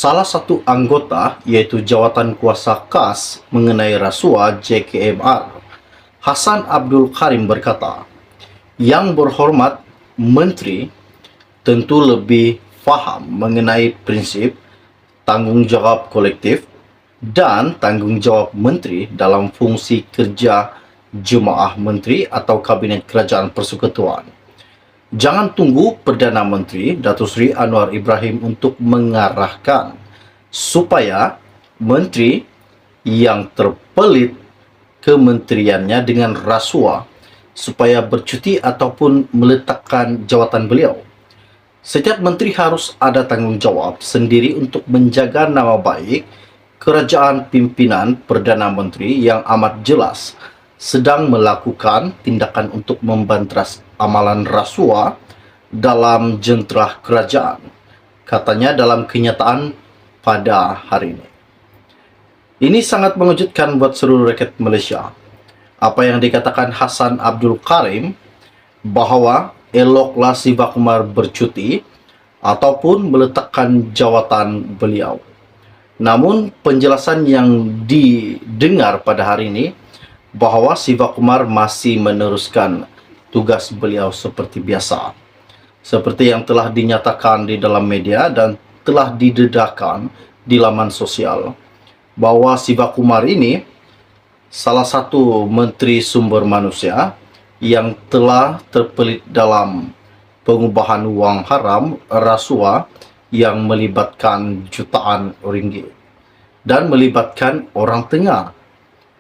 salah satu anggota yaitu Jawatan Kuasa Khas mengenai Rasuah JKMR, Hasan Abdul Karim berkata, "Yang berhormat Menteri tentu lebih faham mengenai prinsip tanggungjawab kolektif dan tanggungjawab Menteri dalam fungsi kerja Jemaah Menteri atau Kabinet Kerajaan Persekutuan. Jangan tunggu Perdana Menteri Datuk Seri Anwar Ibrahim untuk mengarahkan supaya menteri yang terpelit kementeriannya dengan rasuah supaya bercuti ataupun meletakkan jawatan beliau. Setiap menteri harus ada tanggungjawab sendiri untuk menjaga nama baik kerajaan pimpinan Perdana Menteri yang amat jelas sedang melakukan tindakan untuk membanteras amalan rasuah dalam jentera kerajaan," katanya dalam kenyataan pada hari ini. Ini sangat mengejutkan buat seluruh rakyat Malaysia. Apa yang dikatakan Hasan Abdul Karim bahawa eloklah Siva Kumar bercuti ataupun meletakkan jawatan beliau. Namun penjelasan yang didengar pada hari ini bahawa Siva Kumar masih meneruskan tugas beliau seperti biasa. Seperti yang telah dinyatakan di dalam media dan telah didedahkan di laman sosial, bahawa Siva Kumar ini salah satu Menteri Sumber Manusia yang telah terpelit dalam pengubahan wang haram rasuah yang melibatkan jutaan ringgit dan melibatkan orang tengah.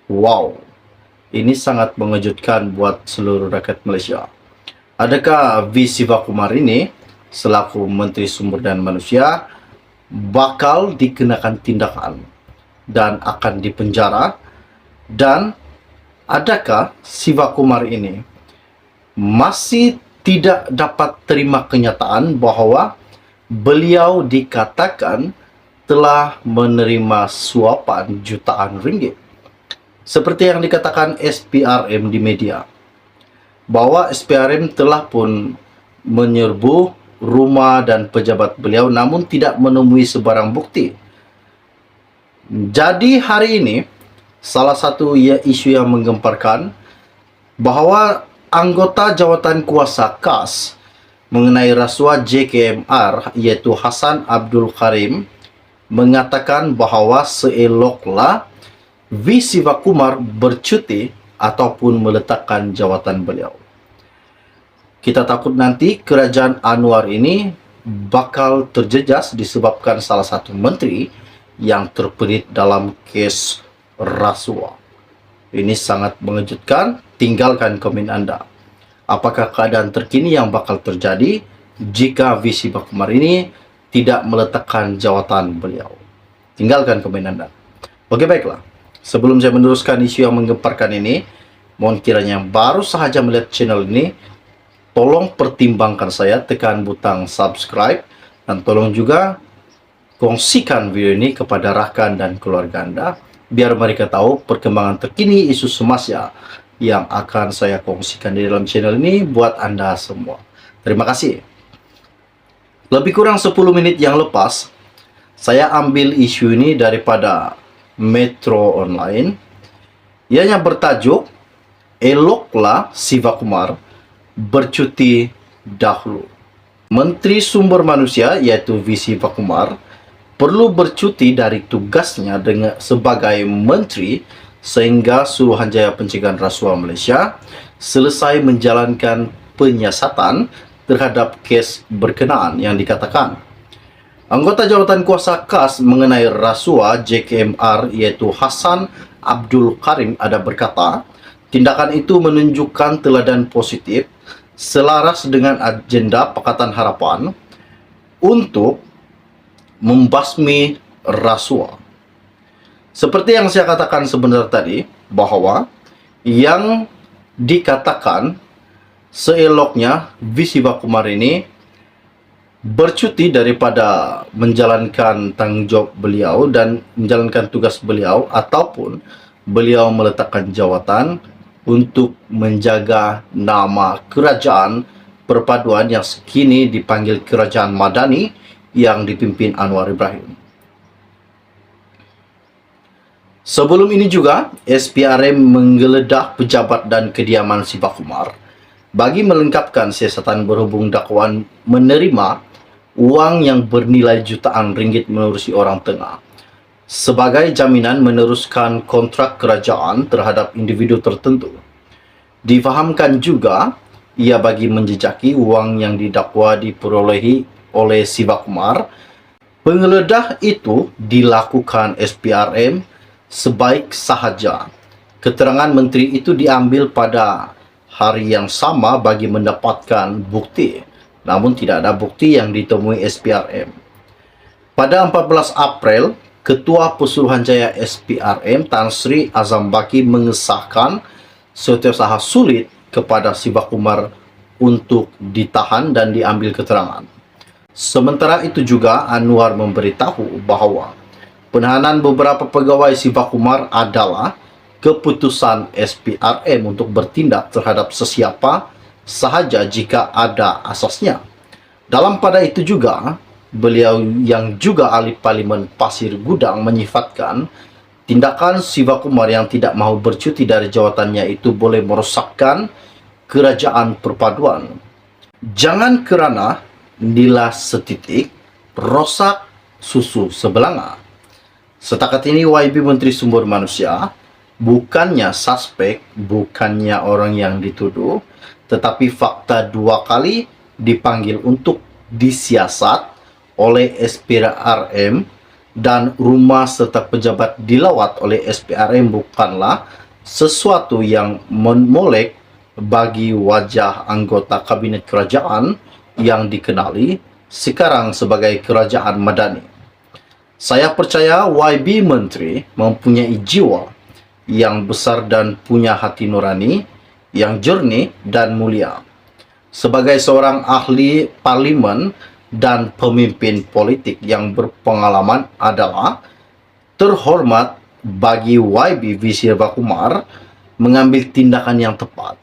Wow! Ini sangat mengejutkan buat seluruh rakyat Malaysia. Adakah V. Siva Kumar ini selaku Menteri Sumber Daya Manusia bakal dikenakan tindakan dan akan dipenjara? Dan adakah Siva Kumar ini masih tidak dapat terima kenyataan bahawa beliau dikatakan telah menerima suapan jutaan ringgit? Seperti yang dikatakan SPRM di media, bahwa SPRM telah pun menyerbu rumah dan pejabat beliau namun tidak menemui sebarang bukti. Jadi hari ini, salah satu isu yang menggemparkan bahawa anggota Jawatan Kuasa Khas mengenai rasuah JKMR iaitu Hasan Abdul Karim mengatakan bahawa seeloklah V. Siva Kumar bercuti ataupun meletakkan jawatan beliau. Kita takut nanti kerajaan Anwar ini bakal terjejas disebabkan salah satu menteri yang terpelit dalam kes rasuah. Ini sangat mengejutkan. Tinggalkan komen anda. Apakah keadaan terkini yang bakal terjadi jika V. Siva Kumar ini tidak meletakkan jawatan beliau? Tinggalkan komen anda. Oke, baiklah. Sebelum saya meneruskan isu yang menggemparkan ini, mohon kiranya yang baru sahaja melihat channel ini, tolong pertimbangkan saya, tekan butang subscribe, dan tolong juga kongsikan video ini kepada rakan dan keluarga anda, biar mereka tahu perkembangan terkini isu semasa yang akan saya kongsikan di dalam channel ini buat anda semua. Terima kasih. Lebih kurang 10 menit yang lepas, saya ambil isu ini daripada Metro Online. Ianya bertajuk, "Eloklah Siva Kumar bercuti dahulu." Menteri Sumber Manusia iaitu V. Siva Kumar perlu bercuti dari tugasnya sebagai menteri sehingga Suruhanjaya Pencegahan Rasuah Malaysia selesai menjalankan penyiasatan terhadap kes berkenaan yang dikatakan. Anggota Jawatan Kuasa Khas mengenai rasuah JKMR iaitu Hasan Abdul Karim ada berkata, tindakan itu menunjukkan teladan positif selaras dengan agenda Pakatan Harapan untuk membasmi rasuah. Seperti yang saya katakan sebentar tadi, bahawa yang dikatakan seeloknya V. Siva Kumar ini bercuti daripada menjalankan tanggungjawab beliau dan menjalankan tugas beliau ataupun beliau meletakkan jawatan untuk menjaga nama kerajaan perpaduan yang sekini dipanggil Kerajaan Madani yang dipimpin Anwar Ibrahim. Sebelum ini juga, SPRM menggeledah pejabat dan kediaman Sivakumar bagi melengkapkan siasatan berhubung dakwaan menerima uang yang bernilai jutaan ringgit menerusi orang tengah sebagai jaminan meneruskan kontrak kerajaan terhadap individu tertentu. Difahamkan juga, ia bagi menjejaki uang yang didakwa diperolehi oleh Sivakumar. Penggeledah itu dilakukan SPRM sebaik sahaja. Keterangan menteri itu diambil pada hari yang sama bagi mendapatkan bukti, namun tidak ada bukti yang ditemui SPRM. Pada 14 April, Ketua Pesuruhanjaya SPRM Tan Sri Azam Baki mengesahkan setiausaha sulit kepada Sivakumar untuk ditahan dan diambil keterangan. Sementara itu juga, Anwar memberitahu bahawa penahanan beberapa pegawai Sivakumar adalah keputusan SPRM untuk bertindak terhadap sesiapa sahaja jika ada asasnya. Dalam pada itu juga, beliau yang juga ahli Parlimen Pasir Gudang menyifatkan tindakan Sivakumar yang tidak mahu bercuti dari jawatannya itu boleh merosakkan kerajaan perpaduan. Jangan kerana nila setitik rosak susu sebelanga. Setakat ini YB Menteri Sumber Manusia bukannya suspek, bukannya orang yang dituduh, tetapi fakta 2 kali dipanggil untuk disiasat oleh SPRM dan rumah serta pejabat dilawat oleh SPRM bukanlah sesuatu yang memolek bagi wajah anggota kabinet kerajaan yang dikenali sekarang sebagai kerajaan madani. Saya percaya YB Menteri mempunyai jiwa yang besar dan punya hati nurani yang jernih dan mulia. Sebagai seorang ahli parlimen dan pemimpin politik yang berpengalaman adalah terhormat bagi YB Sivakumar mengambil tindakan yang tepat.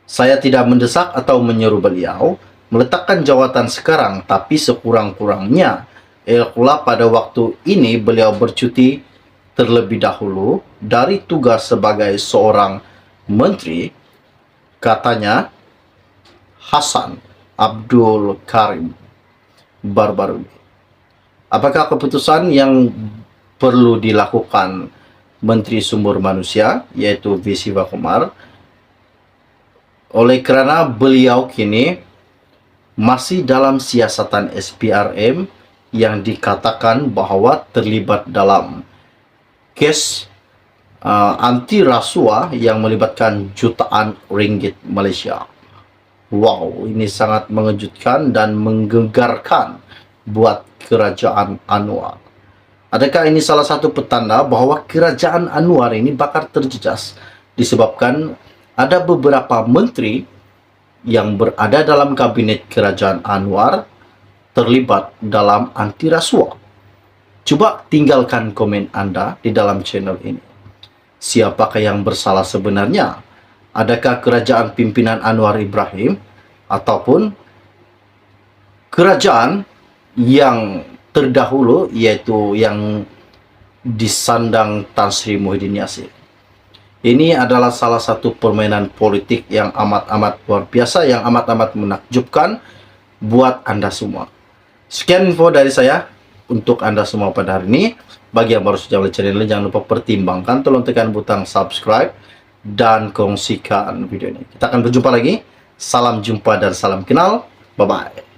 Saya tidak mendesak atau menyeru beliau meletakkan jawatan sekarang, tapi sekurang-kurangnya eloklah pada waktu ini beliau bercuti terlebih dahulu dari tugas sebagai seorang menteri, katanya Hasan Abdul Karim baru-baru ini. Apakah keputusan yang perlu dilakukan Menteri Sumber Manusia, yaitu V. Sivakumar, oleh kerana beliau kini masih dalam siasatan SPRM yang dikatakan bahawa terlibat dalam kes anti rasuah yang melibatkan jutaan ringgit Malaysia. Wow, ini sangat mengejutkan dan menggegarkan buat kerajaan Anwar. Adakah ini salah satu petanda bahawa kerajaan Anwar ini bakal terjejas disebabkan ada beberapa menteri yang berada dalam kabinet kerajaan Anwar terlibat dalam anti rasuah? Coba tinggalkan komen Anda di dalam channel ini. Siapakah yang bersalah sebenarnya? Adakah kerajaan pimpinan Anwar Ibrahim ataupun kerajaan yang terdahulu, yaitu yang disandang Tan Sri Muhyiddin Yassin? Ini adalah salah satu permainan politik yang amat-amat luar biasa, yang amat-amat menakjubkan buat Anda semua. Sekian info dari saya untuk Anda semua pada hari ini. Bagi yang baru saja melihat channel ini, jangan lupa pertimbangkan, tolong tekan butang subscribe dan kongsikan video ini. Kita akan berjumpa lagi. Salam jumpa dan salam kenal. Bye-bye.